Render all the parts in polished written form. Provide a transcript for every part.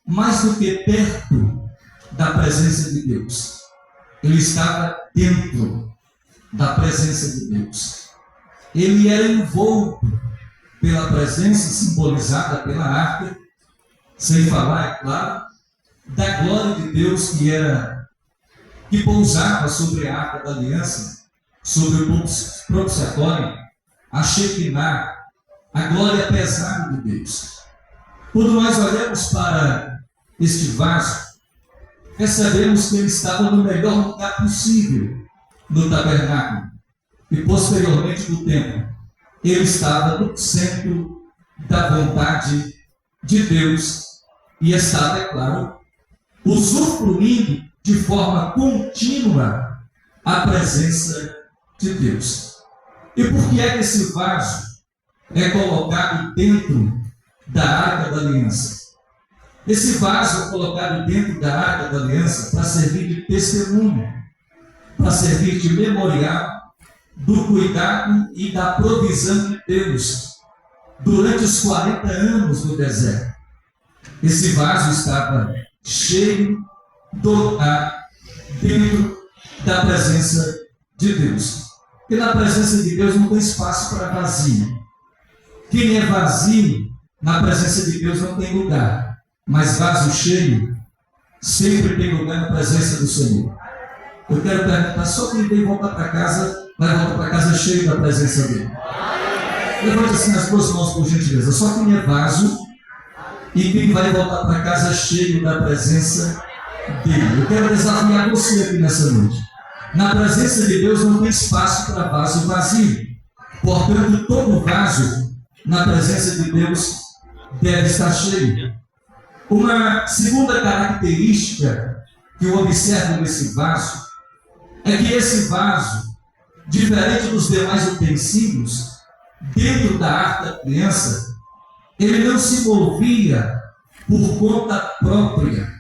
mais do que perto da presença de Deus. Ele estava dentro da presença de Deus. Ele era envolto pela presença simbolizada pela arca, sem falar, é claro, da glória de Deus que pousava sobre a arca da aliança, sobre o propiciatório, a Shekinah, a glória pesada de Deus. Quando nós olhamos para este vaso, percebemos que ele estava no melhor lugar possível no tabernáculo e posteriormente no templo. Ele estava no centro da vontade de Deus e estava, é claro, usufruindo de forma contínua a presença de Deus. E por que é que esse vaso é colocado dentro da arca da aliança? Esse vaso é colocado dentro da arca da aliança para servir de testemunho, para servir de memorial do cuidado e da provisão de Deus durante os 40 anos no deserto. Esse vaso estava cheio dentro da presença de Deus. E na presença de Deus não tem espaço para vazio. Quem é vazio, na presença de Deus não tem lugar. Mas vaso cheio sempre tem lugar na presença do Senhor. Eu quero perguntar, só quem vem voltar para casa, vai voltar para casa cheio da presença dele. Levante assim as duas mãos, por gentileza. Só quem é vaso e quem vai voltar para casa cheio da presença dele. Eu quero desafiar você aqui nessa noite. Na presença de Deus não tem espaço para vaso vazio. Portanto, todo vaso na presença de Deus deve estar cheio. Uma segunda característica que eu observo nesse vaso é que esse vaso, diferente dos demais utensílios, dentro da arca da aliança, ele não se movia por conta própria.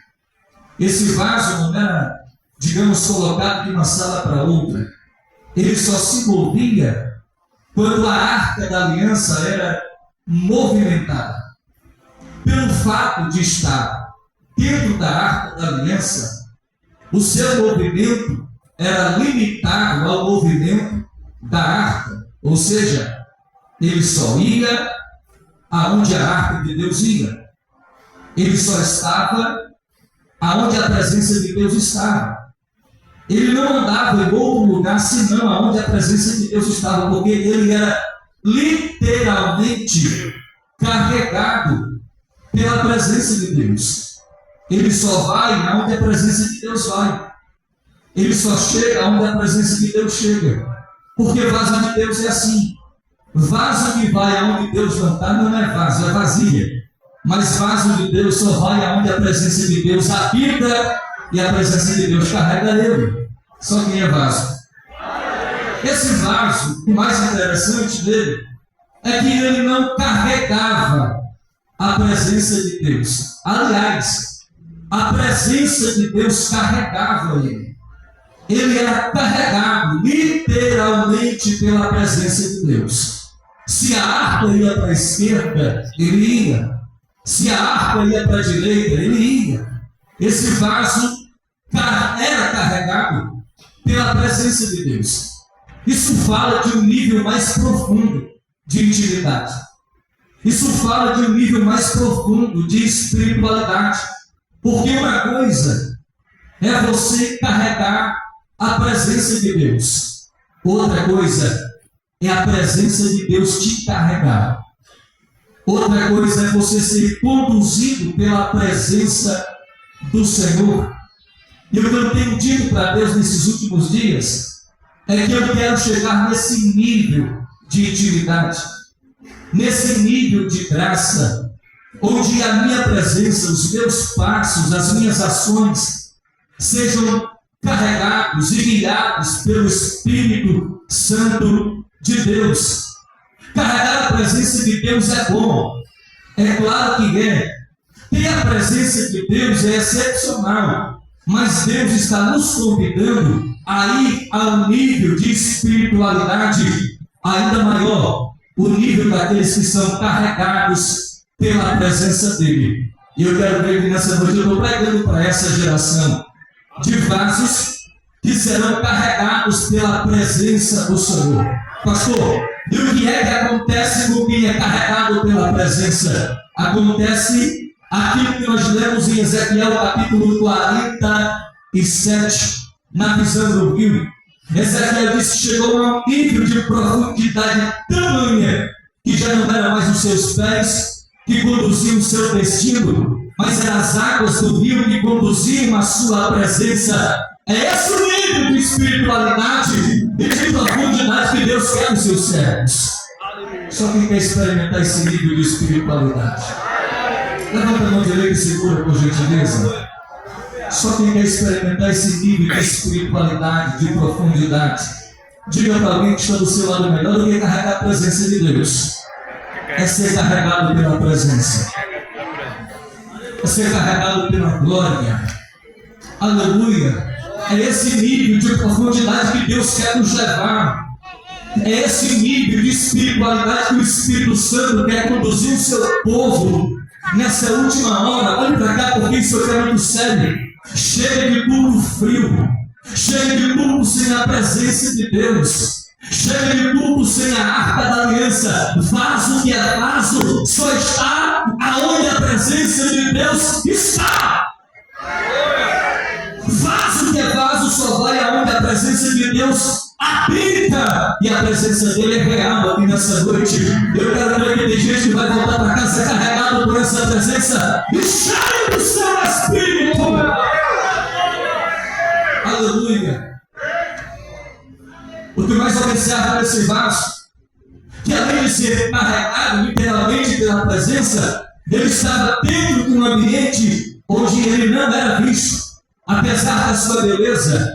Esse vaso não era, digamos, colocado de uma sala para outra. Ele só se movia quando a arca da aliança era movimentada. Pelo fato de estar dentro da arca da aliança, o seu movimento era limitado ao movimento da arca, ou seja, ele só ia aonde a arca de Deus ia. Ele só estava aonde a presença de Deus estava. Ele não andava em outro lugar senão aonde a presença de Deus estava, porque ele era literalmente carregado pela presença de Deus. Ele só vai aonde a presença de Deus vai. Ele só chega aonde a presença de Deus chega. Porque vaso de Deus é assim. Vaso que vai aonde Deus não está não é vaso, é vasilha. Mas vaso de Deus só vai aonde a presença de Deus habita e a presença de Deus carrega ele. Só quem é vaso. Esse vaso, o mais interessante dele é que ele não carregava a presença de Deus. Aliás, a presença de Deus carregava ele. Ele era carregado literalmente pela presença de Deus. Se a arca ia para a esquerda, ele ia. Se a arca ia para a direita, ele ia. Esse vaso era carregado pela presença de Deus. Isso fala de um nível mais profundo de intimidade. Isso fala de um nível mais profundo de espiritualidade. Porque uma coisa é você carregar a presença de Deus. Outra coisa é a presença de Deus te carregar. Outra coisa é você ser conduzido pela presença do Senhor. E o que eu tenho dito para Deus nesses últimos dias é que eu quero chegar nesse nível de intimidade, nesse nível de graça, onde a minha presença, os meus passos, as minhas ações sejam carregados e guiados pelo Espírito Santo de Deus. Carregar a presença de Deus é bom, é claro que é. Ter a presença de Deus é excepcional, mas Deus está nos convidando a ir a um nível de espiritualidade ainda maior, o nível daqueles que são carregados pela presença dEle. E eu quero ver que nessa noite eu estou pregando para essa geração de vasos que serão carregados pela presença do Senhor. Pastor, e o que é que acontece com quem é carregado pela presença? Acontece aquilo que nós lemos em Ezequiel capítulo 47, na visão do rio. Ezequiel disse que chegou a um nível de profundidade tamanha que já não eram mais os seus pés que conduziam o seu destino, mas eram as águas do rio que conduziam a sua presença. É esse o nível de espiritualidade e de profundidade que Deus quer nos seus servos. Só quem quer experimentar esse nível de espiritualidade, levanta a mão direita e segura, por gentileza. Só quem quer experimentar esse nível de espiritualidade, de profundidade, diga para alguém que está do seu lado melhor do que carregar a presença de Deus. É ser carregado pela presença, é ser carregado pela glória. Aleluia. É esse nível de profundidade que Deus quer nos levar. É esse nível de espiritualidade que o Espírito Santo quer conduzir o seu povo nessa última hora. Olha para cá, porque isso eu quero muito sério. Chega de culto frio, chega de culto sem a presença de Deus, chega de culto sem a arca da aliança. Vaso que é vaso só está aonde a presença de Deus está. Vaso que é vaso só vai aonde a presença de Deus habita, e a presença dele é real aqui nessa noite. Eu quero ver que tem gente que vai voltar para casa carregado por essa presença e cheio do seu Espírito. Aleluia. O que mais observa nesse vaso, que além de ser carregado literalmente pela presença, ele estava dentro de um ambiente onde ele não era visto. Apesar da sua beleza,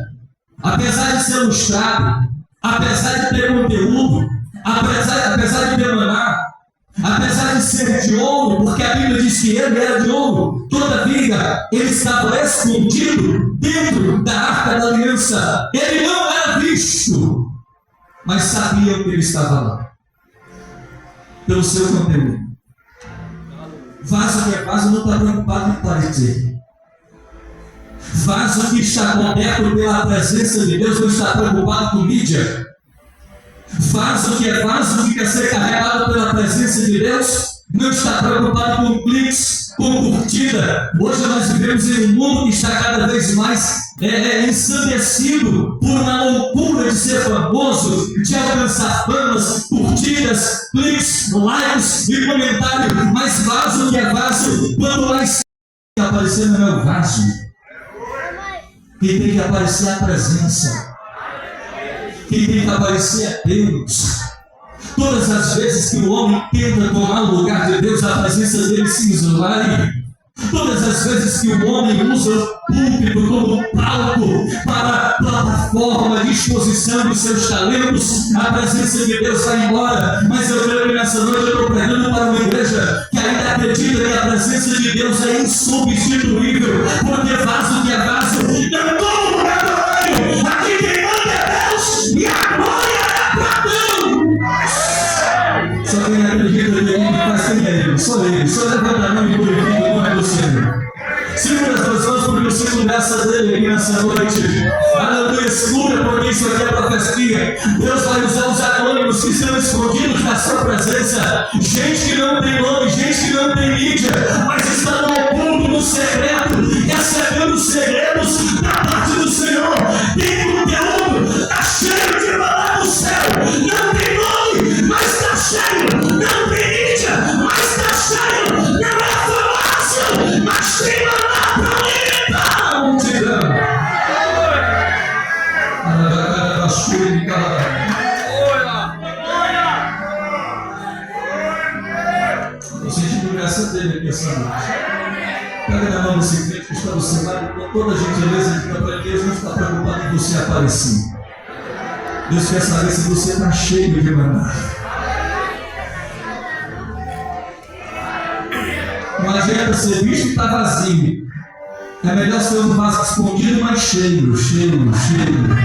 apesar de ser lustrado, apesar de ter conteúdo, apesar de demanar, apesar de ser de ouro, porque a Bíblia diz que ele era de ouro, todavia ele estava escondido dentro da arca da aliança. Ele não era visto, mas sabiam que ele estava lá, pelo seu conteúdo. Vaso que é vaso não está preocupado em parecer. Vaso que está coberto pela presença de Deus não está preocupado com mídia. Vaso que é vaso que quer ser carregado pela presença de Deus não está preocupado com cliques, com curtida. Hoje nós vivemos em um mundo que está cada vez mais ensandecido por uma loucura de ser famoso, de alcançar famas, curtidas, cliques, likes e comentários. Mas vaso que é vaso, quando lá está aparecendo não é o vaso. Quem tem que aparecer é a presença. Quem tem que aparecer é Deus. Todas as vezes que o homem tenta tomar o lugar de Deus, a presença dele se esvai. Todas as vezes que o homem usa o púlpito como palco para plataforma de exposição dos seus talentos, a presença de Deus vai embora. Mas eu creio que nessa noite eu estou pregando para uma igreja que ainda acredita que a presença de Deus é insubstituível, porque vaso que é vaso não toma o lugar do tamanho. Aqui quem manda é Deus e a glória é para Deus. Só quem acredita que ele faz ele, só ele. Só levanta a mão e glorifica o nome do Senhor. Segura as duas mãos porque o Senhor graça dele aqui nessa noite. Aleluia, segura porque isso aqui é profecia. Deus vai usar os anônimos que estão escondidos na sua presença. Gente que não tem nome, gente que não tem mídia, mas está no oculto, no secreto, recebendo segredos da parte do Senhor. Tem conteúdo, está cheio de palavra do céu. Não tem nome, mas está cheio. Não tem mídia, mas está cheio. Não é famoso, mas tem maná para alimentar a multidão. Eu senti a graça dele aqui essa noite. Pega na mão desse crente que está do seu lado, com toda a gentileza de que para Deus não está preocupado em você aparecer. Deus quer saber se você está cheio de maná. Não adianta ser visto e estar vazio. É melhor ser um vaso escondido, mas cheio, cheio, cheio,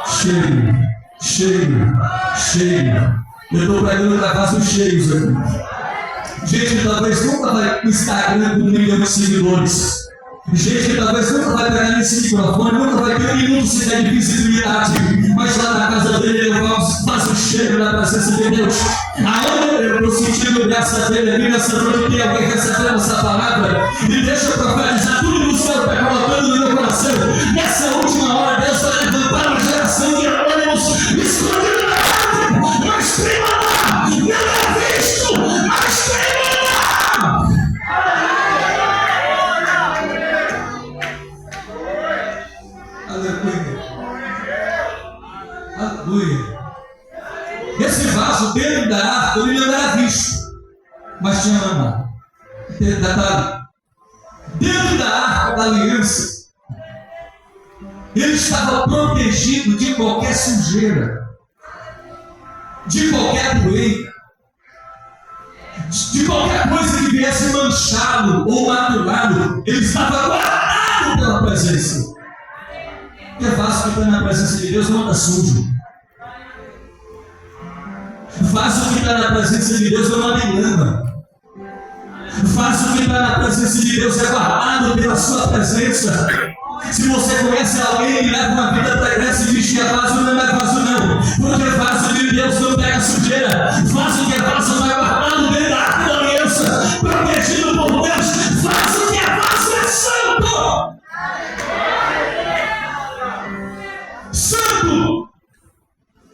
cheio, cheio, cheio. Eu estou pregando para vasos cheios aqui. Gente que talvez nunca vai no Instagram com 1 milhão de seguidores. Gente que talvez nunca vai pegar nesse microfone, nunca vai ter 1 minuto sequer de visibilidade. Mas lá na casa dele ele faz o cheiro da presença de Deus. Aonde eu estou sentindo graça dele ali nessa noite, tem alguém recebendo essa palavra. E deixa eu profetizar tudo que o Senhor está colocando no meu coração. Nessa última hora, Deus vai levantar uma geração de anônimos escondidos na arte. Mas prima lá, não é visto, mas prima lá. Aleluia. Esse vaso dentro da arca, ele não era visto, mas tinha ama. Detalhe: dentro da arca da aliança, ele estava protegido de qualquer sujeira, de qualquer poeira, de qualquer coisa que viesse manchá-lo ou maculá-lo. Ele estava guardado pela presença. Porque vaso que está na presença de Deus não anda sujo. Vaso que está na presença de Deus não anda em lama. Vaso que está na presença de Deus é guardado pela sua presença. Se você conhece alguém que leva uma vida pregressa e diz que é vaso, não é vaso não. Porque vaso de Deus não pega sujeira. Vaso que é vaso vai guardado dentro da arca da aliança, protegido por Deus. Vaso que é vaso é santo. Santo!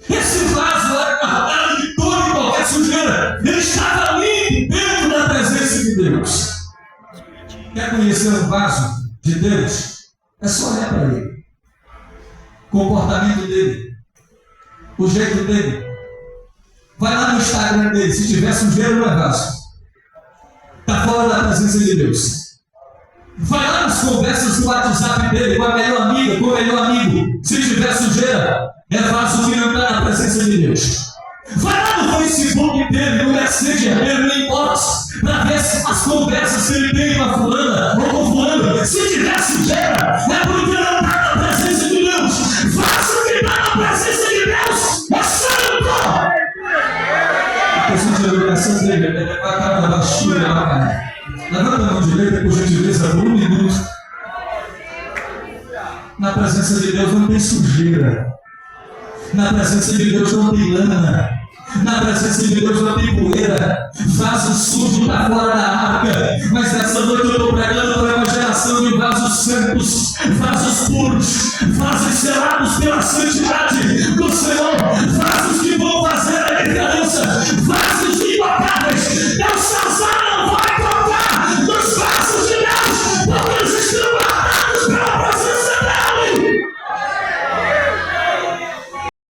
Esse vaso era guardado de toda e qualquer sujeira. Ele estava ali dentro da presença de Deus. Quer conhecer o vaso de Deus? É só olhar para ele. O comportamento dele, o jeito dele. Vai lá no Instagram dele. Se tiver sujeira, não é vaso. Está fora da presença de Deus. Vai lá nas conversas do WhatsApp dele com a melhor amiga, com o melhor amigo. Se tiver sujeira, é vaso que não está na presença de Deus. Vai lá no Facebook dele, no Messenger dele, no inbox, para ver as conversas que ele tem com a fulana ou com o fulano. Se tiver sujeira, é porque não está na presença de Deus. Vaso que está na presença de Deus é santo. Eu senti a educação dele, ele vai para a cara da baixura, cara. Levanta a mão direita, por gentileza, por 1 minuto. Na presença de Deus não tem sujeira. Na presença de Deus não tem lama. Na presença de Deus não tem poeira. Vaso sujo está fora da arca. Mas nessa noite eu estou pregando para uma geração de vasos santos, vasos puros,